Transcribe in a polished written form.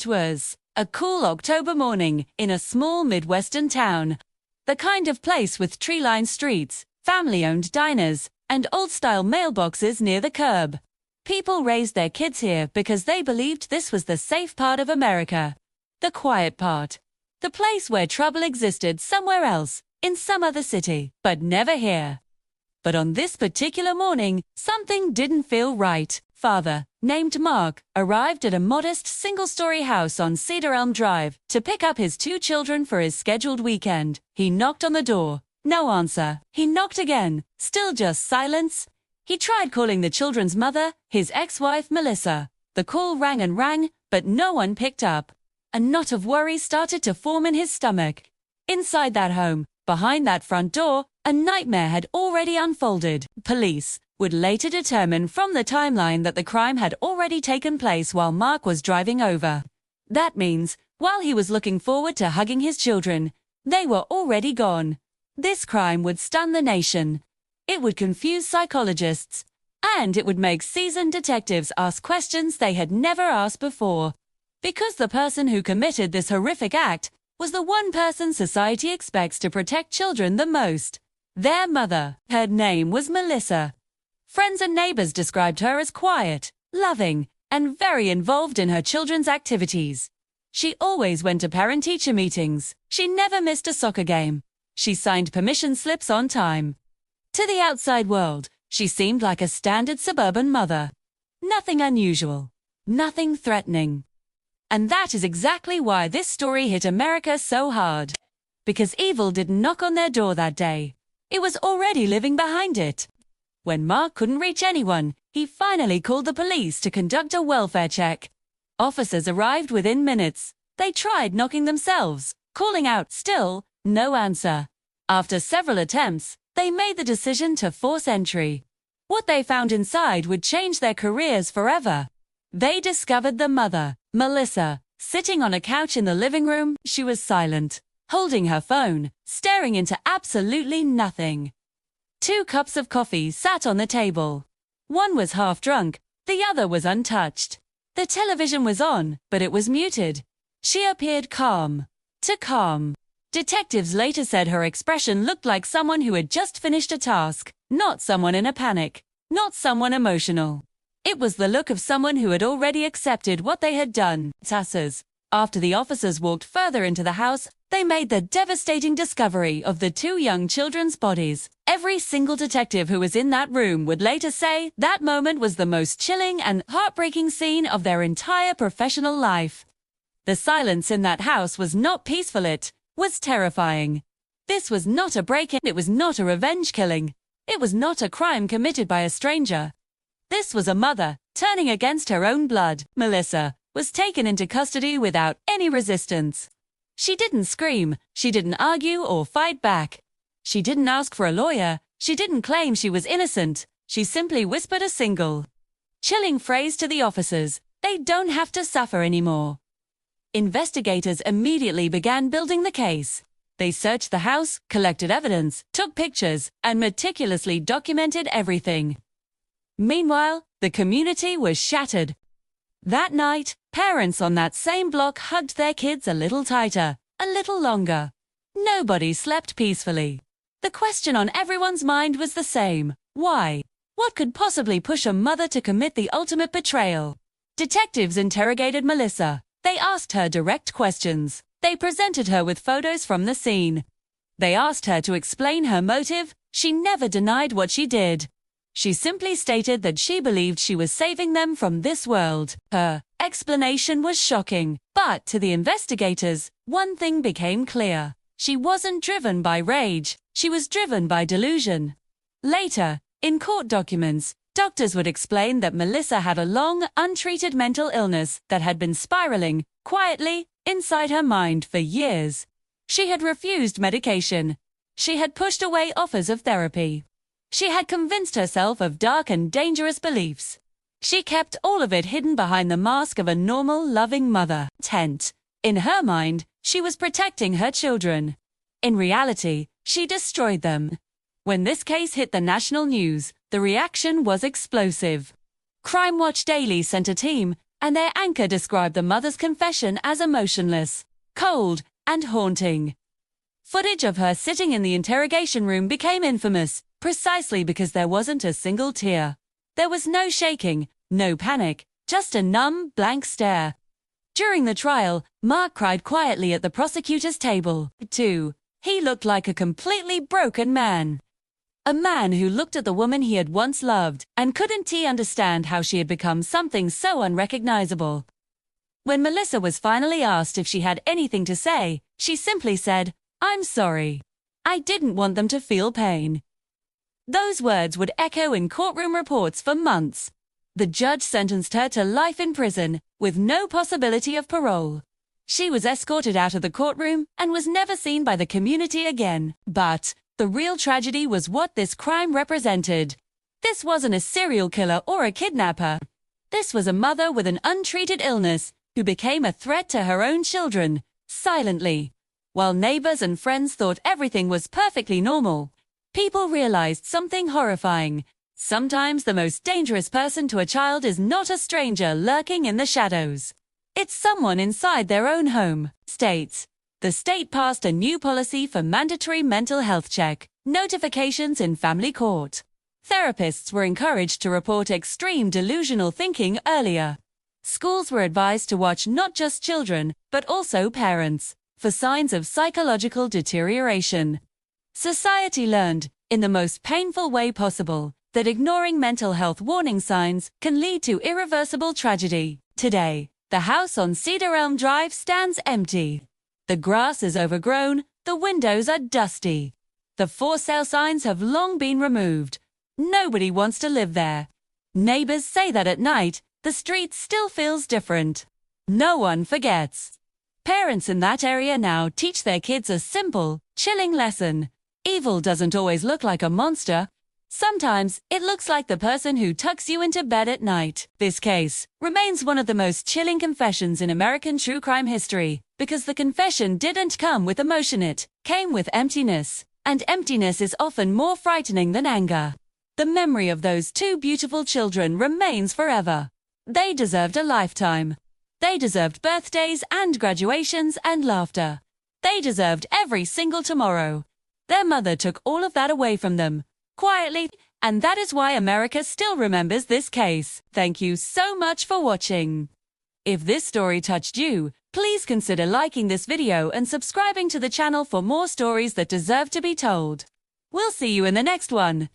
It was a cool October morning in a small Midwestern town. The kind of place with tree-lined streets, family-owned diners, and old-style mailboxes near the curb. People raised their kids here because they believed this was the safe part of America. The quiet part. The place where trouble existed somewhere else, in some other city, but never here. But on this particular morning, something didn't feel right. Father, named Mark, arrived at a modest single-story house on Cedar Elm Drive to pick up his 2 children for his scheduled weekend. He knocked on the door. No answer. He knocked again. Still just silence. He tried calling the children's mother, his ex-wife Melissa. The call rang and rang, but no one picked up. A knot of worry started to form in his stomach. Inside that home, behind that front door, a nightmare had already unfolded. Police would later determine from the timeline that the crime had already taken place while Mark was driving over. That means, while he was looking forward to hugging his children, they were already gone. This crime would stun the nation. It would confuse psychologists, and it would make seasoned detectives ask questions they had never asked before. Because the person who committed this horrific act was the one person society expects to protect children the most. Their mother. Her name was Melissa. Friends and neighbors described her as quiet, loving, and very involved in her children's activities. She always went to parent-teacher meetings. She never missed a soccer game. She signed permission slips on time. To the outside world, she seemed like a standard suburban mother. Nothing unusual. Nothing threatening. And that is exactly why this story hit America so hard. Because evil didn't knock on their door that day. It was already living behind it. When Mark couldn't reach anyone, he finally called the police to conduct a welfare check. Officers arrived within minutes. They tried knocking themselves, calling out, still, no answer. After several attempts, they made the decision to force entry. What they found inside would change their careers forever. They discovered the mother, Melissa, sitting on a couch in the living room. She was silent, holding her phone, staring into absolutely nothing. 2 cups of coffee sat on the table. One was half drunk, the other was untouched. The television was on, but it was muted. She appeared calm. Too calm. Detectives later said her expression looked like someone who had just finished a task, not someone in a panic, not someone emotional. It was the look of someone who had already accepted what they had done. Tassers. After the officers walked further into the house, they made the devastating discovery of the 2 young children's bodies. Every single detective who was in that room would later say that moment was the most chilling and heartbreaking scene of their entire professional life. The silence in that house was not peaceful, it was terrifying. This was not a break-in, it was not a revenge killing. It was not a crime committed by a stranger. This was a mother turning against her own blood. Melissa was taken into custody without any resistance. She didn't scream, she didn't argue or fight back. She didn't ask for a lawyer, she didn't claim she was innocent. She simply whispered a single, chilling phrase to the officers: they don't have to suffer anymore. Investigators immediately began building the case. They searched the house, collected evidence, took pictures, and meticulously documented everything. Meanwhile, the community was shattered. That night, parents on that same block hugged their kids a little tighter, a little longer. Nobody slept peacefully. The question on everyone's mind was the same: why? What could possibly push a mother to commit the ultimate betrayal? Detectives interrogated Melissa. They asked her direct questions. They presented her with photos from the scene. They asked her to explain her motive. She never denied what she did. She simply stated that she believed she was saving them from this world. Her explanation was shocking, but to the investigators, one thing became clear. She wasn't driven by rage, she was driven by delusion. Later, in court documents, doctors would explain that Melissa had a long, untreated mental illness that had been spiraling, quietly, inside her mind for years. She had refused medication. She had pushed away offers of therapy. She had convinced herself of dark and dangerous beliefs. She kept all of it hidden behind the mask of a normal, loving mother. In her mind, she was protecting her children. In reality, she destroyed them. When this case hit the national news, the reaction was explosive. Crime Watch Daily sent a team, and their anchor described the mother's confession as emotionless, cold, and haunting. Footage of her sitting in the interrogation room became infamous, precisely because there wasn't a single tear. There was no shaking, no panic, just a numb, blank stare. During the trial, Mark cried quietly at the prosecutor's table, too. He looked like a completely broken man. A man who looked at the woman he had once loved and couldn't understand how she had become something so unrecognizable. When Melissa was finally asked if she had anything to say, she simply said, "I'm sorry. I didn't want them to feel pain." Those words would echo in courtroom reports for months. The judge sentenced her to life in prison, with no possibility of parole. She was escorted out of the courtroom and was never seen by the community again. But the real tragedy was what this crime represented. This wasn't a serial killer or a kidnapper. This was a mother with an untreated illness who became a threat to her own children, silently. While neighbors and friends thought everything was perfectly normal, people realized something horrifying. Sometimes the most dangerous person to a child is not a stranger lurking in the shadows. It's someone inside their own home. States. The state passed a new policy for mandatory mental health check notifications in family court. Therapists were encouraged to report extreme delusional thinking earlier. Schools were advised to watch not just children, but also parents, for signs of psychological deterioration. Society learned, in the most painful way possible, that ignoring mental health warning signs can lead to irreversible tragedy. Today, the house on Cedar Elm Drive stands empty. The grass is overgrown, the windows are dusty. The for sale signs have long been removed. Nobody wants to live there. Neighbors say that at night, the street still feels different. No one forgets. Parents in that area now teach their kids a simple, chilling lesson. Evil doesn't always look like a monster. Sometimes, it looks like the person who tucks you into bed at night. This case remains one of the most chilling confessions in American true crime history, because the confession didn't come with emotion, it came with emptiness. And emptiness is often more frightening than anger. The memory of those two beautiful children remains forever. They deserved a lifetime. They deserved birthdays and graduations and laughter. They deserved every single tomorrow. Their mother took all of that away from them, quietly, and that is why America still remembers this case. Thank you so much for watching. If this story touched you, please consider liking this video and subscribing to the channel for more stories that deserve to be told. We'll see you in the next one.